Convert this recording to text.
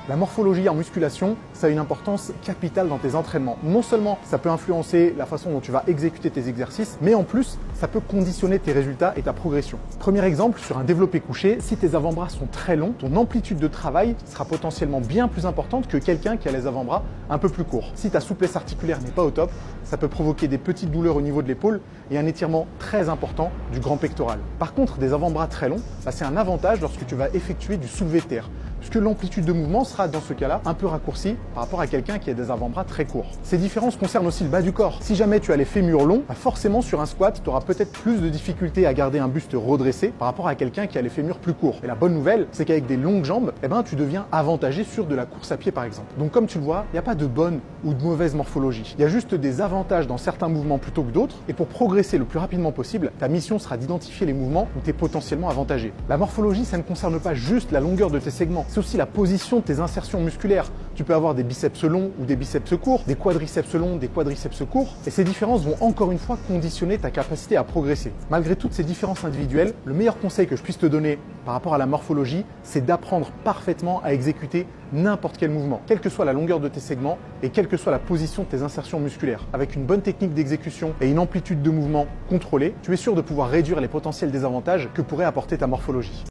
La morphologie en musculation, ça a une importance capitale dans tes entraînements. Non seulement ça peut influencer la façon dont tu vas exécuter tes exercices, mais en plus, ça peut conditionner tes résultats et ta progression. Premier exemple, sur un développé couché, si tes avant-bras sont très longs, ton amplitude de travail sera potentiellement bien plus importante que quelqu'un qui a les avant-bras un peu plus courts. Si ta souplesse articulaire n'est pas au top, ça peut provoquer des petites douleurs au niveau de l'épaule et un étirement très important du grand pectoral. Par contre, des avant-bras très longs, c'est un avantage lorsque tu vas effectuer du soulevé de terre, puisque l'amplitude de mouvement sera dans ce cas-là un peu raccourcie par rapport à quelqu'un qui a des avant-bras très courts. Ces différences concernent aussi le bas du corps. Si jamais tu as les fémurs longs, forcément sur un squat, tu auras peut-être plus de difficultés à garder un buste redressé par rapport à quelqu'un qui a les fémurs plus courts. Et la bonne nouvelle, c'est qu'avec des longues jambes, tu deviens avantagé sur de la course à pied par exemple. Donc comme tu le vois, il n'y a pas de bonne ou de mauvaise morphologie. Il y a juste des avantages dans certains mouvements plutôt que d'autres. Et pour progresser le plus rapidement possible, ta mission sera d'identifier les mouvements où tu es potentiellement avantagé. La morphologie, ça ne concerne pas juste la longueur de tes segments, c'est aussi la position de tes insertions musculaires. Tu peux avoir des biceps longs ou des biceps courts, des quadriceps longs, des quadriceps courts, et ces différences vont encore une fois conditionner ta capacité à progresser. Malgré toutes ces différences individuelles, le meilleur conseil que je puisse te donner par rapport à la morphologie, c'est d'apprendre parfaitement à exécuter n'importe quel mouvement, quelle que soit la longueur de tes segments et quelle que soit la position de tes insertions musculaires. Avec une bonne technique d'exécution et une amplitude de mouvement contrôlée, tu es sûr de pouvoir réduire les potentiels désavantages que pourrait apporter ta morphologie.